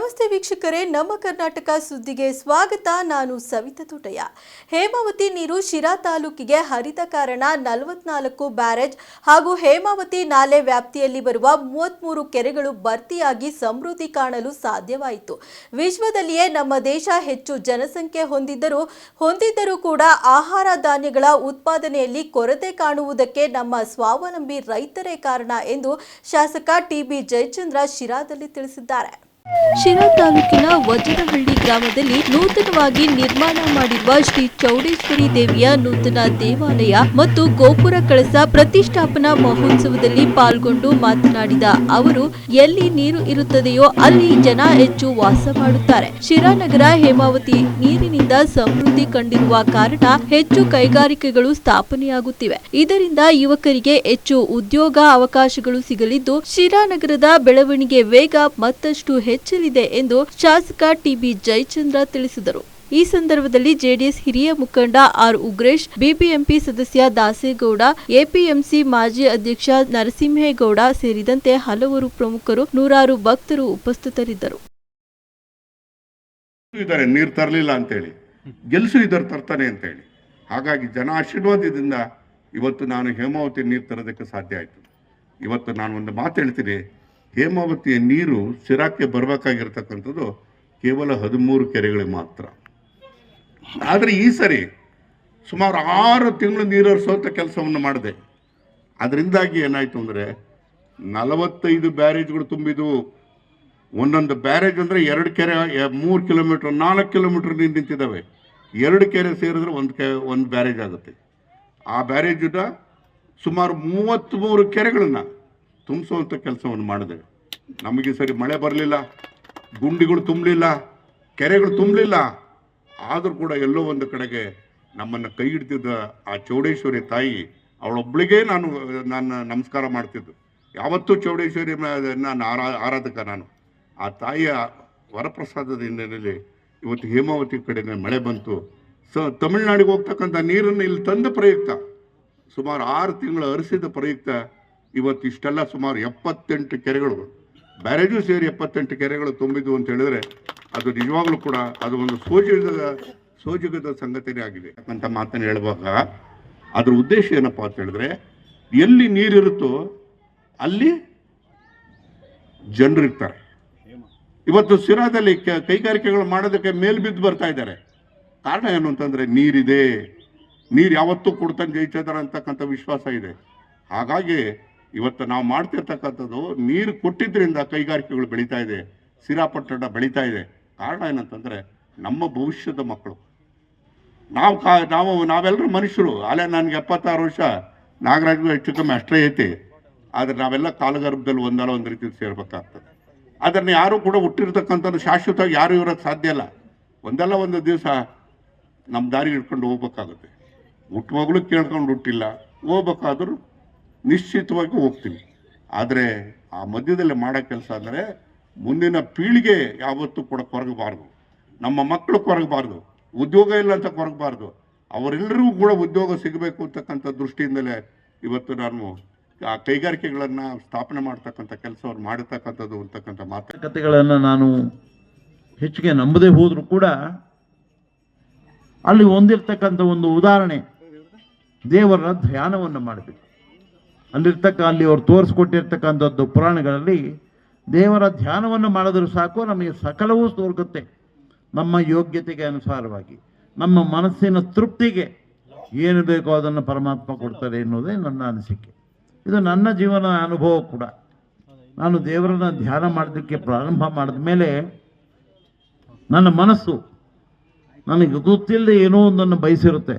ನಮಸ್ತೆ ವೀಕ್ಷಕರೇ, ನಮ್ಮ ಕರ್ನಾಟಕ ಸುದ್ದಿಗೆ ಸ್ವಾಗತ. ನಾನು ಸವಿತಾ ತೋಟಯ್ಯ. ಹೇಮಾವತಿ ನೀರು ಶಿರಾ ತಾಲೂಕಿಗೆ ಹರಿದ ಕಾರಣ 44 ಬ್ಯಾರೇಜ್ ಹಾಗೂ ಹೇಮಾವತಿ ನಾಲೆ ವ್ಯಾಪ್ತಿಯಲ್ಲಿ ಬರುವ 33 ಕೆರೆಗಳು ಭರ್ತಿಯಾಗಿ ಸಮೃದ್ಧಿ ಕಾಣಲು ಸಾಧ್ಯವಾಯಿತು. ವಿಶ್ವದಲ್ಲಿಯೇ ನಮ್ಮ ದೇಶ ಹೆಚ್ಚು ಜನಸಂಖ್ಯೆ ಹೊಂದಿದ್ದರೂ ಕೂಡ ಆಹಾರ ಧಾನ್ಯಗಳ ಉತ್ಪಾದನೆಯಲ್ಲಿ ಕೊರತೆ ಕಾಣುವುದಕ್ಕೆ ನಮ್ಮ ಸ್ವಾವಲಂಬಿ ರೈತರೇ ಕಾರಣ ಎಂದು ಶಾಸಕ ಟಿ.ಬಿ. ಜಯಚಂದ್ರ ಶಿರಾದಲ್ಲಿ ತಿಳಿಸಿದ್ದಾರೆ. ಶಿರಾ ತಾಲೂಕಿನ ವಜ್ರಹಳ್ಳಿ ಗ್ರಾಮದಲ್ಲಿ ನೂತನವಾಗಿ ನಿರ್ಮಾಣ ಮಾಡಿರುವ ಶ್ರೀ ಚೌಡೇಶ್ವರಿ ದೇವಿಯ ನೂತನ ದೇವಾಲಯ ಮತ್ತು ಗೋಪುರ ಕಳಸ ಪ್ರತಿಷ್ಠಾಪನಾ ಮಹೋತ್ಸವದಲ್ಲಿ ಪಾಲ್ಗೊಂಡು ಮಾತನಾಡಿದ ಅವರು, ಎಲ್ಲಿ ನೀರು ಇರುತ್ತದೆಯೋ ಅಲ್ಲಿ ಜನ ಹೆಚ್ಚು ವಾಸ ಮಾಡುತ್ತಾರೆ. ಶಿರಾ ನಗರ ಹೇಮಾವತಿ ನೀರಿನಿಂದ ಸಮೃದ್ಧಿ ಕಂಡಿರುವ ಕಾರಣ ಹೆಚ್ಚು ಕೈಗಾರಿಕೆಗಳು ಸ್ಥಾಪನೆಯಾಗುತ್ತಿವೆ. ಇದರಿಂದ ಯುವಕರಿಗೆ ಹೆಚ್ಚು ಉದ್ಯೋಗ ಅವಕಾಶಗಳು ಸಿಗಲಿದ್ದು ಶಿರಾ ನಗರದ ಬೆಳವಣಿಗೆ ವೇಗ ಮತ್ತಷ್ಟು ಹೆಚ್ಚಲಿದೆ ಎಂದು ಶಾಸಕ ಟಿ.ಬಿ. ಜಯಚಂದ್ರ ತಿಳಿಸಿದರು. ಈ ಸಂದರ್ಭದಲ್ಲಿ ಜೆಡಿಎಸ್ ಹಿರಿಯ ಮುಖಂಡ ಆರ್. ಉಗ್ರೇಶ್, ಬಿಬಿಎಂಪಿ ಸದಸ್ಯ ದಾಸೇಗೌಡ, ಎಪಿಎಂಸಿ ಮಾಜಿ ಅಧ್ಯಕ್ಷ ನರಸಿಂಹೇಗೌಡ ಸೇರಿದಂತೆ ಹಲವರು ಪ್ರಮುಖರು, ನೂರಾರು ಭಕ್ತರು ಉಪಸ್ಥಿತರಿದ್ದರು. ನೀರು ತರಲಿಲ್ಲ ಅಂತೇಳಿ ಗೆಲ್ಸು ಇದರ ತರ್ತಾನೆ ಅಂತೇಳಿ, ಹಾಗಾಗಿ ಜನ ಆಶೀರ್ವಾದದಿಂದ ಇವತ್ತು ನಾನು ಹೇಮಾವತಿ ನೀರು ತರೋದಕ್ಕೆ ಸಾಧ್ಯ ಆಯಿತು. ಇವತ್ತು ನಾನು ಒಂದು ಮಾತು ಹೇಳ್ತೀನಿ, ಹೇಮಾವತಿಯ ನೀರು ಶಿರಾಕ್ಕೆ ಬರಬೇಕಾಗಿರ್ತಕ್ಕಂಥದ್ದು ಕೇವಲ 13 ಕೆರೆಗಳಿಗೆ ಮಾತ್ರ. ಆದರೆ ಈ ಸರಿ ಸುಮಾರು 6 ತಿಂಗಳು ನೀರು ಹರಿಸುವಂಥ ಕೆಲಸವನ್ನು ಮಾಡಿದೆ. ಅದರಿಂದಾಗಿ ಏನಾಯಿತು ಅಂದರೆ 45 ಬ್ಯಾರೇಜ್ಗಳು ತುಂಬಿದ್ವು. ಒಂದೊಂದು ಬ್ಯಾರೇಜ್ ಅಂದರೆ 2 ಕೆರೆ 3 ಕಿಲೋಮೀಟ್ರ್ 4 ಕಿಲೋಮೀಟ್ರ್ ನೀರು ನಿಂತಿದ್ದಾವೆ. 2 ಕೆರೆ ಸೇರಿದ್ರೆ ಒಂದು ಬ್ಯಾರೇಜ್ ಆಗುತ್ತೆ. ಆ ಬ್ಯಾರೇಜಿನ ಸುಮಾರು 33 ಕೆರೆಗಳನ್ನು ತುಂಬಿಸುವಂಥ ಕೆಲಸವನ್ನು ಮಾಡಿದೆ. ನಮಗೆ ಸರಿ ಮಳೆ ಬರಲಿಲ್ಲ, ಗುಂಡಿಗಳು ತುಂಬಲಿಲ್ಲ, ಕೆರೆಗಳು ತುಂಬಲಿಲ್ಲ. ಆದರೂ ಕೂಡ ಎಲ್ಲೋ ಒಂದು ಕಡೆಗೆ ನಮ್ಮನ್ನು ಕೈ ಹಿಡ್ತಿದ್ದ ಆ ಚೌಡೇಶ್ವರಿ ತಾಯಿ, ಅವಳೊಬ್ಬಳಿಗೆ ನಾನು ನಮಸ್ಕಾರ ಮಾಡ್ತಿದ್ದು. ಯಾವತ್ತೂ ಚೌಡೇಶ್ವರಿ ನಾನು ಆರಾಧಕ. ನಾನು ಆ ತಾಯಿಯ ವರಪ್ರಸಾದದ ಹಿನ್ನೆಲೆಯಲ್ಲಿ ಇವತ್ತು ಹೇಮಾವತಿ ಕಡೆ ಮಳೆ ಬಂತು. ತಮಿಳುನಾಡಿಗೆ ಹೋಗ್ತಕ್ಕಂಥ ನೀರನ್ನು ಇಲ್ಲಿ ತಂದ ಪ್ರಯುಕ್ತ, ಸುಮಾರು 6 ತಿಂಗಳು ಹರಿಸಿದ ಪ್ರಯುಕ್ತ ಇವತ್ತು ಇಷ್ಟೆಲ್ಲ ಸುಮಾರು 78 ಕೆರೆಗಳು, ಬ್ಯಾರೇಜು ಸೇರಿ 78 ಕೆರೆಗಳು ತುಂಬಿದ್ವು ಅಂತ ಹೇಳಿದ್ರೆ ಅದು ನಿಜವಾಗ್ಲೂ ಕೂಡ ಅದು ಒಂದು ಸೋಜಿಗದ ಸಂಗತಿನೇ ಆಗಿದೆ ಅಂತ ಮಾತನ್ನು ಹೇಳುವಾಗ ಅದ್ರ ಉದ್ದೇಶ ಏನಪ್ಪ ಅಂತ ಹೇಳಿದ್ರೆ, ಎಲ್ಲಿ ನೀರಿರುತ್ತೋ ಅಲ್ಲಿ ಜನರಿರ್ತಾರೆ. ಇವತ್ತು ಶಿರಾದಲ್ಲಿ ಕೈಗಾರಿಕೆಗಳು ಮಾಡೋದಕ್ಕೆ ಮೇಲ್ಬಿದ್ದು ಬರ್ತಾ ಇದ್ದಾರೆ. ಕಾರಣ ಏನು ಅಂತಂದರೆ ನೀರಿದೆ, ನೀರು ಯಾವತ್ತೂ ಕೊಡ್ತಾನೆ ಜಯಚಂದ್ರ ಅಂತಕ್ಕಂಥ ವಿಶ್ವಾಸ ಇದೆ. ಹಾಗಾಗಿ ಇವತ್ತು ನಾವು ಮಾಡ್ತಿರ್ತಕ್ಕಂಥದ್ದು ನೀರು ಕೊಟ್ಟಿದ್ದರಿಂದ ಕೈಗಾರಿಕೆಗಳು ಬೆಳೀತಾ ಇದೆ, ಸಿರಾಪಟ್ಟಣ ಬೆಳೀತಾ ಇದೆ. ಕಾರಣ ಏನಂತಂದರೆ ನಮ್ಮ ಭವಿಷ್ಯದ ಮಕ್ಕಳು. ನಾವೆಲ್ಲರೂ ಮನುಷ್ಯರು. ಅಲ್ಲೇ ನನಗೆ 76 ವರ್ಷ, ನಾಗರಾಜ್ಗೂ ಹೆಚ್ಚು ಕಮ್ಮಿ ಅಷ್ಟೇ ಐತಿ. ಆದರೆ ನಾವೆಲ್ಲ ಕಾಲಗರ್ಭದಲ್ಲಿ ಒಂದಲ್ಲ ಒಂದು ರೀತಿಯಲ್ಲಿ ಸೇರ್ಬೇಕಾಗ್ತದೆ. ಅದನ್ನು ಯಾರೂ ಕೂಡ ಹುಟ್ಟಿರ್ತಕ್ಕಂಥದ್ದು ಶಾಶ್ವತವಾಗಿ ಯಾರೂ ಇರೋಕ್ಕೆ ಸಾಧ್ಯ ಇಲ್ಲ. ಒಂದಲ್ಲ ಒಂದು ದಿವಸ ನಮ್ಮ ದಾರಿ ಹಿಡ್ಕೊಂಡು ಹೋಗ್ಬೇಕಾಗುತ್ತೆ. ಹುಟ್ಟುವಾಗಲೂ ಕೇಳ್ಕೊಂಡು ಹುಟ್ಟಿಲ್ಲ, ಹೋಗ್ಬೇಕಾದ್ರೂ ನಿಶ್ಚಿತವಾಗಿ ಹೋಗ್ತೀವಿ. ಆದರೆ ಆ ಮಧ್ಯದಲ್ಲಿ ಮಾಡೋ ಕೆಲಸ ಅಂದರೆ ಮುಂದಿನ ಪೀಳಿಗೆ ಯಾವತ್ತೂ ಕೂಡ ಕೊರಗಬಾರ್ದು, ನಮ್ಮ ಮಕ್ಕಳು ಕೊರಗಬಾರ್ದು, ಉದ್ಯೋಗ ಇಲ್ಲ ಅಂತ ಕೊರಗಬಾರ್ದು, ಅವರೆಲ್ಲರಿಗೂ ಕೂಡ ಉದ್ಯೋಗ ಸಿಗಬೇಕು ಅಂತಕ್ಕಂಥ ದೃಷ್ಟಿಯಿಂದಲೇ ಇವತ್ತು ನಾನು ಆ ಕೈಗಾರಿಕೆಗಳನ್ನು ಸ್ಥಾಪನೆ ಮಾಡ್ತಕ್ಕಂಥ ಕೆಲಸವನ್ನು ಮಾಡತಕ್ಕಂಥದ್ದು ಅಂತಕ್ಕಂಥ ಮಾತುಕತೆಗಳನ್ನು ನಾನು ಹೆಚ್ಚಿಗೆ ನಂಬದೇ ಹೋದರೂ ಕೂಡ ಅಲ್ಲಿ ಹೊಂದಿರತಕ್ಕಂಥ ಒಂದು ಉದಾಹರಣೆ, ದೇವರ ಧ್ಯಾನವನ್ನು ಮಾಡಬೇಕು. ಅಲ್ಲಿ ಅವ್ರು ತೋರಿಸ್ಕೊಟ್ಟಿರ್ತಕ್ಕಂಥದ್ದು ಪುರಾಣಗಳಲ್ಲಿ ದೇವರ ಧ್ಯಾನವನ್ನು ಮಾಡಿದ್ರು ಸಾಕು, ನಮಗೆ ಸಕಲವೂ ದೊರಕುತ್ತೆ. ನಮ್ಮ ಯೋಗ್ಯತೆಗೆ ಅನುಸಾರವಾಗಿ ನಮ್ಮ ಮನಸ್ಸಿನ ತೃಪ್ತಿಗೆ ಏನು ಬೇಕೋ ಅದನ್ನು ಪರಮಾತ್ಮ ಕೊಡ್ತಾರೆ ಎನ್ನುವುದೇ ನನ್ನ ಅನಿಸಿಕೆ. ಇದು ನನ್ನ ಜೀವನ ಅನುಭವ ಕೂಡ. ನಾನು ದೇವರನ್ನ ಧ್ಯಾನ ಮಾಡೋದಕ್ಕೆ ಪ್ರಾರಂಭ ಮಾಡಿದ ಮೇಲೆ ನನ್ನ ಮನಸ್ಸು ನನಗೆ ಗೊತ್ತಿಲ್ಲದೆ ಏನೋ ಒಂದನ್ನು ಬಯಸಿರುತ್ತೆ.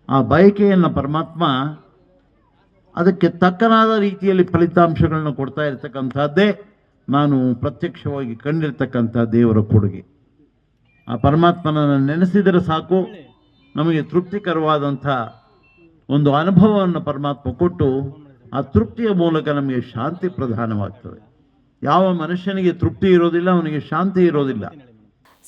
ಆ ಬಯಕೆಯನ್ನು ಪರಮಾತ್ಮ ಅದಕ್ಕೆ ತಕ್ಕನಾದ ರೀತಿಯಲ್ಲಿ ಫಲಿತಾಂಶಗಳನ್ನು ಕೊಡ್ತಾ ಇರ್ತಕ್ಕಂಥದ್ದೇ ನಾನು ಪ್ರತ್ಯಕ್ಷವಾಗಿ ಕಂಡಿರ್ತಕ್ಕಂಥ ದೇವರ ಕೊಡುಗೆ. ಆ ಪರಮಾತ್ಮನನ್ನು ನೆನೆಸಿದರೆ ಸಾಕು, ನಮಗೆ ತೃಪ್ತಿಕರವಾದಂಥ ಒಂದು ಅನುಭವವನ್ನು ಪರಮಾತ್ಮ ಕೊಟ್ಟು ಆ ತೃಪ್ತಿಯ ಮೂಲಕ ನಮಗೆ ಶಾಂತಿ ಪ್ರಧಾನವಾಗ್ತದೆ. ಯಾವ ಮನುಷ್ಯನಿಗೆ ತೃಪ್ತಿ ಇರೋದಿಲ್ಲ, ಅವನಿಗೆ ಶಾಂತಿ ಇರೋದಿಲ್ಲ.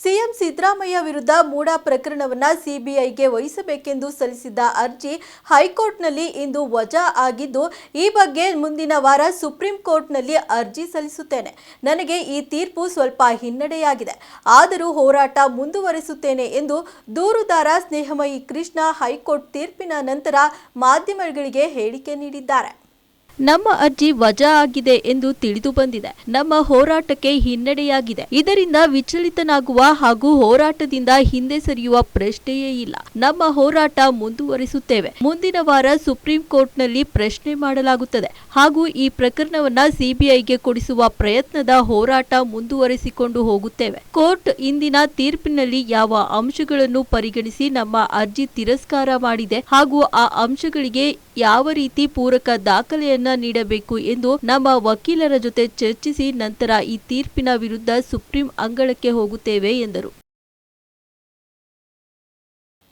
ಸಿಎಂ ಸಿದ್ದರಾಮಯ್ಯ ವಿರುದ್ಧ ಮೂಡಾ ಪ್ರಕರಣವನ್ನು ಸಿಬಿಐಗೆ ವಹಿಸಬೇಕೆಂದು ಸಲ್ಲಿಸಿದ್ದ ಅರ್ಜಿ ಹೈಕೋರ್ಟ್ನಲ್ಲಿ ಇಂದು ವಜಾ ಆಗಿದ್ದು, ಈ ಬಗ್ಗೆ ಮುಂದಿನ ವಾರ ಸುಪ್ರೀಂ ಕೋರ್ಟ್ನಲ್ಲಿ ಅರ್ಜಿ ಸಲ್ಲಿಸುತ್ತೇನೆ. ನನಗೆ ಈ ತೀರ್ಪು ಸ್ವಲ್ಪ ಹಿನ್ನಡೆಯಾಗಿದೆ, ಆದರೂ ಹೋರಾಟ ಮುಂದುವರಿಸುತ್ತೇನೆ ಎಂದು ದೂರುದಾರ ಸ್ನೇಹಮಯಿ ಕೃಷ್ಣ ಹೈಕೋರ್ಟ್ ತೀರ್ಪಿನ ನಂತರ ಮಾಧ್ಯಮಗಳಿಗೆ ಹೇಳಿಕೆ ನೀಡಿದ್ದಾರೆ. ನಮ್ಮ ಅರ್ಜಿ ವಜಾ ಆಗಿದೆ ಎಂದು ತಿಳಿದು ಬಂದಿದೆ. ನಮ್ಮ ಹೋರಾಟಕ್ಕೆ ಹಿನ್ನಡೆಯಾಗಿದೆ. ಇದರಿಂದ ವಿಚಲಿತನಾಗುವ ಹಾಗೂ ಹೋರಾಟದಿಂದ ಹಿಂದೆ ಸರಿಯುವ ಪ್ರಶ್ನೆಯೇ ಇಲ್ಲ. ನಮ್ಮ ಹೋರಾಟ ಮುಂದುವರಿಸುತ್ತೇವೆ. ಮುಂದಿನ ವಾರ ಸುಪ್ರೀಂ ಕೋರ್ಟ್ನಲ್ಲಿ ಪ್ರಶ್ನೆ ಮಾಡಲಾಗುತ್ತದೆ ಹಾಗೂ ಈ ಪ್ರಕರಣವನ್ನ ಸಿಬಿಐಗೆ ಕೊಡಿಸುವ ಪ್ರಯತ್ನದ ಹೋರಾಟ ಮುಂದುವರಿಸಿಕೊಂಡು ಹೋಗುತ್ತೇವೆ. ಕೋರ್ಟ್ ಇಂದಿನ ತೀರ್ಪಿನಲ್ಲಿ ಯಾವ ಅಂಶಗಳನ್ನು ಪರಿಗಣಿಸಿ ನಮ್ಮ ಅರ್ಜಿ ತಿರಸ್ಕಾರ ಮಾಡಿದೆ ಹಾಗೂ ಆ ಅಂಶಗಳಿಗೆ ಯಾವ ರೀತಿ ಪೂರಕ ದಾಖಲೆಯನ್ನ ನೀಡಬೇಕು ಎಂದು ನಮ್ಮ ವಕೀಲರ ಜೊತೆ ಚರ್ಚಿಸಿ ನಂತರ ಈ ತೀರ್ಪಿನ ವಿರುದ್ಧ ಸುಪ್ರೀಂ ಅಂಗಳಕ್ಕೆ ಹೋಗುತ್ತೇವೆ ಎಂದರು.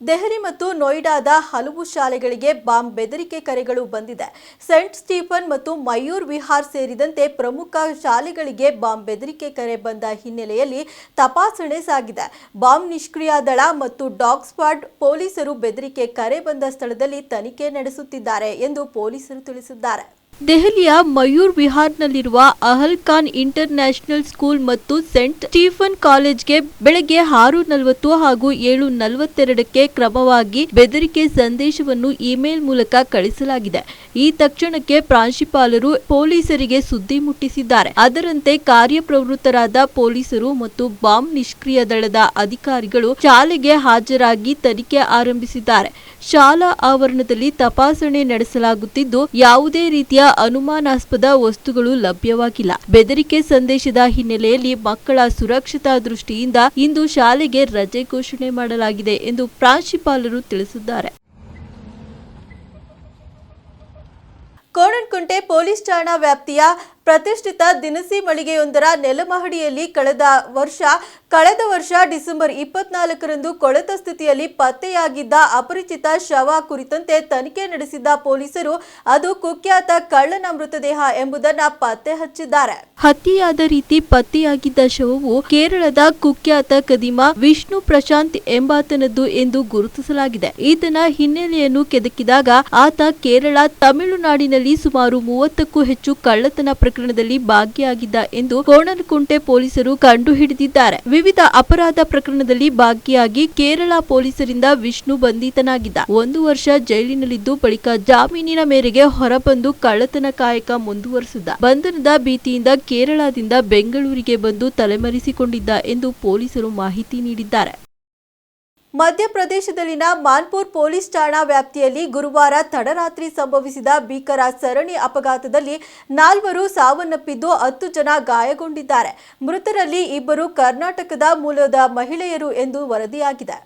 ದೆಹಲಿ ಮತ್ತು ನೋಯ್ಡಾದ ಹಲವು ಶಾಲೆಗಳಿಗೆ ಬಾಂಬ್ ಬೆದರಿಕೆ ಕರೆಗಳು ಬಂದಿದೆ. ಸೇಂಟ್ ಸ್ಟೀಫನ್ ಮತ್ತು ಮಯೂರ್ ವಿಹಾರ್ ಸೇರಿದಂತೆ ಪ್ರಮುಖ ಶಾಲೆಗಳಿಗೆ ಬಾಂಬ್ ಬೆದರಿಕೆ ಕರೆ ಬಂದ ಹಿನ್ನೆಲೆಯಲ್ಲಿ ತಪಾಸಣೆ ಸಾಗಿದೆ. ಬಾಂಬ್ ನಿಷ್ಕ್ರಿಯ ದಳ ಮತ್ತು ಡಾಗ್ ಸ್ಕ್ವಾಡ್ ಪೊಲೀಸರು ಬೆದರಿಕೆ ಕರೆ ಬಂದ ಸ್ಥಳದಲ್ಲಿ ತನಿಖೆ ನಡೆಸುತ್ತಿದ್ದಾರೆ ಎಂದು ಪೊಲೀಸರು ತಿಳಿಸಿದ್ದಾರೆ. ದೆಹಲಿಯ ಮಯೂರ್ ವಿಹಾರ್ನಲ್ಲಿರುವ Ahlcon international school ಮತ್ತು ಸೇಂಟ್ ಸ್ಟೀಫನ್ ಕಾಲೇಜ್ಗೆ ಬೆಳಗ್ಗೆ 6:40 ಹಾಗೂ 7:42ಕ್ಕೆ ಕ್ರಮವಾಗಿ ಬೆದರಿಕೆ ಸಂದೇಶವನ್ನು ಇಮೇಲ್ ಮೂಲಕ ಕಳಿಸಲಾಗಿದೆ. ಈ ತಕ್ಷಣಕ್ಕೆ ಪ್ರಾಂಶುಪಾಲರು ಪೊಲೀಸರಿಗೆ ಸುದ್ದಿ ಮುಟ್ಟಿಸಿದ್ದಾರೆ. ಅದರಂತೆ ಕಾರ್ಯಪ್ರವೃತ್ತರಾದ ಪೊಲೀಸರು ಮತ್ತು ಬಾಂಬ್ ನಿಷ್ಕ್ರಿಯ ದಳದ ಅಧಿಕಾರಿಗಳು ಶಾಲೆಗೆ ಹಾಜರಾಗಿ ತನಿಖೆ ಆರಂಭಿಸಿದ್ದಾರೆ. ಶಾಲಾ ಆವರಣದಲ್ಲಿ ತಪಾಸಣೆ ನಡೆಸಲಾಗುತ್ತಿದ್ದು, ಯಾವುದೇ ರೀತಿಯ ಅನುಮಾನಾಸ್ಪದ ವಸ್ತುಗಳು ಲಭ್ಯವಾಗಿಲ್ಲ. ಬೆದರಿಕೆ ಸಂದೇಶದ ಹಿನ್ನೆಲೆಯಲ್ಲಿ ಮಕ್ಕಳ ಸುರಕ್ಷತಾ ದೃಷ್ಟಿಯಿಂದ ಇಂದು ಶಾಲೆಗೆ ರಜೆ ಘೋಷಣೆ ಮಾಡಲಾಗಿದೆ ಎಂದು ಪ್ರಾಂಶುಪಾಲರು ತಿಳಿಸಿದ್ದಾರೆ. ಕೋಣನಕುಂಟೆ ಪೊಲೀಸ್ ಠಾಣಾ ವ್ಯಾಪ್ತಿಯ ಪ್ರತಿಷ್ಠಿತ ದಿನಸಿ ಮಳಿಗೆಯೊಂದರ ನೆಲಮಹಡಿಯಲ್ಲಿ ಕಳೆದ ವರ್ಷ ಡಿಸೆಂಬರ್ 24ರಂದು ಕೊಳೆತ ಸ್ಥಿತಿಯಲ್ಲಿ ಪತ್ತೆಯಾಗಿದ್ದ ಅಪರಿಚಿತ ಶವ ಕುರಿತಂತೆ ತನಿಖೆ ನಡೆಸಿದ್ದ ಪೊಲೀಸರು ಅದು ಕುಖ್ಯಾತ ಕಳ್ಳನ ಮೃತದೇಹ ಎಂಬುದನ್ನು ಪತ್ತೆ ಹಚ್ಚಿದ್ದಾರೆ. ಹತ್ಯೆಯಾದ ರೀತಿ ಪತ್ತೆಯಾಗಿದ್ದ ಶವವು ಕೇರಳದ ಕುಖ್ಯಾತ ಕದಿಮ ವಿಷ್ಣು ಪ್ರಶಾಂತ್ ಎಂಬಾತನದ್ದು ಎಂದು ಗುರುತಿಸಲಾಗಿದೆ. ಈತನ ಹಿನ್ನೆಲೆಯನ್ನು ಕೆದಕಿದಾಗ ಆತ ಕೇರಳ, ತಮಿಳುನಾಡಿನಲ್ಲಿ ಸುಮಾರು 30ಕ್ಕೂ ಹೆಚ್ಚು ಕಳ್ಳತನ ಪ್ರಕರಣದಲ್ಲಿ ಭಾಗಿಯಾಗಿದ್ದ ಎಂದು ಕೋಣನಕುಂಟೆ ಪೊಲೀಸರು ಕಂಡುಹಿಡಿದಿದ್ದಾರೆ. ವಿವಿಧ ಅಪರಾಧ ಪ್ರಕರಣದಲ್ಲಿ ಭಾಗಿಯಾಗಿ ಕೇರಳ ಪೊಲೀಸರಿಂದ ವಿಷ್ಣು ಬಂಧಿತನಾಗಿದ್ದ. 1 ವರ್ಷ ಜೈಲಿನಲ್ಲಿದ್ದು ಬಳಿಕ ಜಾಮೀನಿನ ಮೇರೆಗೆ ಹೊರಬಂದು ಕಳ್ಳತನ ಕಾಯಕ ಮುಂದುವರೆಸಿದ್ದ. ಬಂಧನದ ಭೀತಿಯಿಂದ ಕೇರಳದಿಂದ ಬೆಂಗಳೂರಿಗೆ ಬಂದು ತಲೆಮರೆಸಿಕೊಂಡಿದ್ದ ಎಂದು ಪೊಲೀಸರು ಮಾಹಿತಿ ನೀಡಿದ್ದಾರೆ. ಮಧ್ಯಪ್ರದೇಶದಲ್ಲಿನ ಮಾನ್ಪುರ್ ಪೊಲೀಸ್ ಠಾಣಾ ವ್ಯಾಪ್ತಿಯಲ್ಲಿ ಗುರುವಾರ ತಡರಾತ್ರಿ ಸಂಭವಿಸಿದ ಭೀಕರ ಸರಣಿ ಅಪಘಾತದಲ್ಲಿ 4 ಸಾವನ್ನಪ್ಪಿದ್ದು 10 ಜನ ಗಾಯಗೊಂಡಿದ್ದಾರೆ. ಮೃತರಲ್ಲಿ 2 ಕರ್ನಾಟಕದ ಮೂಲದ ಮಹಿಳೆಯರು ಎಂದು ವರದಿಯಾಗಿದೆ.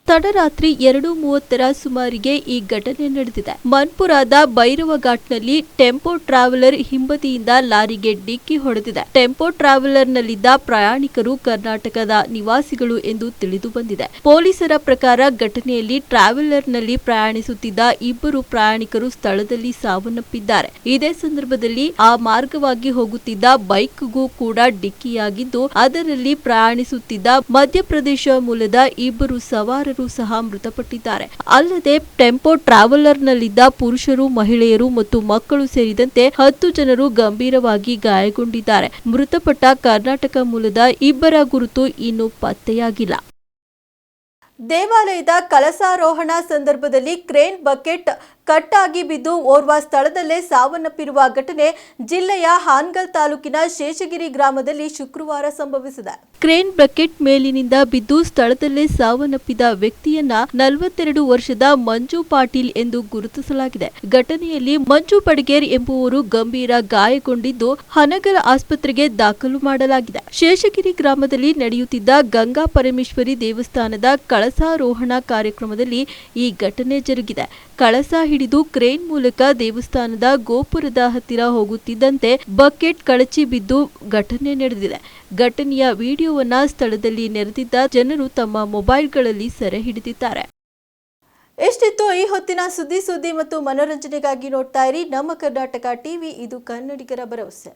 ತಡರಾತ್ರಿ 2:30ರ ಸುಮಾರಿಗೆ ಈ ಘಟನೆ ನಡೆದಿದೆ. ಮನ್ಪುರದ ಭೈರವ ಘಾಟ್ನಲ್ಲಿ ಟೆಂಪೋ ಟ್ರಾವೆಲರ್ ಹಿಂಬದಿಯಿಂದ ಲಾರಿಗೆ ಡಿಕ್ಕಿ ಹೊಡೆದಿದೆ. ಟೆಂಪೋ ಟ್ರಾವೆಲರ್ನಲ್ಲಿದ್ದ ಪ್ರಯಾಣಿಕರು ಕರ್ನಾಟಕದ ನಿವಾಸಿಗಳು ಎಂದು ತಿಳಿದು ಬಂದಿದೆ. ಪೊಲೀಸರ ಪ್ರಕಾರ ಘಟನೆಯಲ್ಲಿ ಟ್ರಾವೆಲರ್ನಲ್ಲಿ ಪ್ರಯಾಣಿಸುತ್ತಿದ್ದ 2 ಪ್ರಯಾಣಿಕರು ಸ್ಥಳದಲ್ಲಿ ಸಾವನ್ನಪ್ಪಿದ್ದಾರೆ. ಇದೇ ಸಂದರ್ಭದಲ್ಲಿ ಆ ಮಾರ್ಗವಾಗಿ ಹೋಗುತ್ತಿದ್ದ ಬೈಕ್ಗೂ ಕೂಡ ಡಿಕ್ಕಿಯಾಗಿದ್ದು, ಅದರಲ್ಲಿ ಪ್ರಯಾಣಿಸುತ್ತಿದ್ದ ಮಧ್ಯಪ್ರದೇಶ ಮೂಲದ 2 ಸವಾರರು ಸಹ ಮೃತಪಟ್ಟಿದ್ದಾರೆ. ಅಲ್ಲದೆ ಟೆಂಪೋ ಟ್ರಾವೆಲರ್ನಲ್ಲಿದ್ದ ಪುರುಷರು, ಮಹಿಳೆಯರು ಮತ್ತು ಮಕ್ಕಳು ಸೇರಿದಂತೆ 10 ಜನರು ಗಂಭೀರವಾಗಿ ಗಾಯಗೊಂಡಿದ್ದಾರೆ. ಮೃತಪಟ್ಟ ಕರ್ನಾಟಕ ಮೂಲದ 2 ಗುರುತು ಇನ್ನೂ ಪತ್ತೆಯಾಗಿಲ್ಲ. ದೇವಾಲಯದ ಕಳಸಾರೋಹಣ ಸಂದರ್ಭದಲ್ಲಿ ಕ್ರೇನ್ ಬಕೆಟ್ ಕಟ್ ಆಗಿ ಬಿದ್ದು ಓರ್ವ ಸ್ಥಳದಲ್ಲೇ ಸಾವನ್ನಪ್ಪಿರುವ ಘಟನೆ ಜಿಲ್ಲೆಯ ಹಾನಗಲ್ ತಾಲೂಕಿನ ಶೇಷಗಿರಿ ಗ್ರಾಮದಲ್ಲಿ ಶುಕ್ರವಾರ ಸಂಭವಿಸಿದೆ. ಕ್ರೇನ್ ಬಕೆಟ್ ಮೇಲಿನಿಂದ ಬಿದ್ದು ಸ್ಥಳದಲ್ಲೇ ಸಾವನ್ನಪ್ಪಿದ ವ್ಯಕ್ತಿಯನ್ನ 42 ವರ್ಷದ ಮಂಜು ಪಾಟೀಲ್ ಎಂದು ಗುರುತಿಸಲಾಗಿದೆ. ಘಟನೆಯಲ್ಲಿ ಮಂಜು ಬಡಗೇರ್ ಎಂಬುವರು ಗಂಭೀರ ಗಾಯಗೊಂಡಿದ್ದು ಹಾನಗಲ್ ಆಸ್ಪತ್ರೆಗೆ ದಾಖಲು ಮಾಡಲಾಗಿದೆ. ಶೇಷಗಿರಿ ಗ್ರಾಮದಲ್ಲಿ ನಡೆಯುತ್ತಿದ್ದ ಗಂಗಾ ಪರಮೇಶ್ವರಿ ದೇವಸ್ಥಾನದ ಕಳಸಾರೋಹಣ ಕಾರ್ಯಕ್ರಮದಲ್ಲಿ ಈ ಘಟನೆ ಜರುಗಿದೆ. ಕಳಸ ಹಿಡಿದು ಕ್ರೇನ್ ಮೂಲಕ ದೇವಸ್ಥಾನದ ಗೋಪುರದ ಹತ್ತಿರ ಹೋಗುತ್ತಿದ್ದಂತೆ ಬಕೆಟ್ ಕಳಚಿ ಬಿದ್ದು ಘಟನೆ ನಡೆದಿದೆ. ಘಟನೆಯ ವಿಡಿಯೋವನ್ನ ಸ್ಥಳದಲ್ಲಿ ನೆರೆದಿದ್ದ ಜನರು ತಮ್ಮ ಮೊಬೈಲ್ಗಳಲ್ಲಿ ಸೆರೆ ಹಿಡಿದಿದ್ದಾರೆ. ಎಷ್ಟಿತ್ತು ಈ ಹೊತ್ತಿನ ಸುದ್ದಿ ಮತ್ತು ಮನೋರಂಜನೆಗಾಗಿ ನೋಡ್ತಾ ಇರಿ ನಮ್ಮ ಕರ್ನಾಟಕ ಟಿವಿ. ಇದು ಕನ್ನಡಿಗರ ಭರವಸೆ.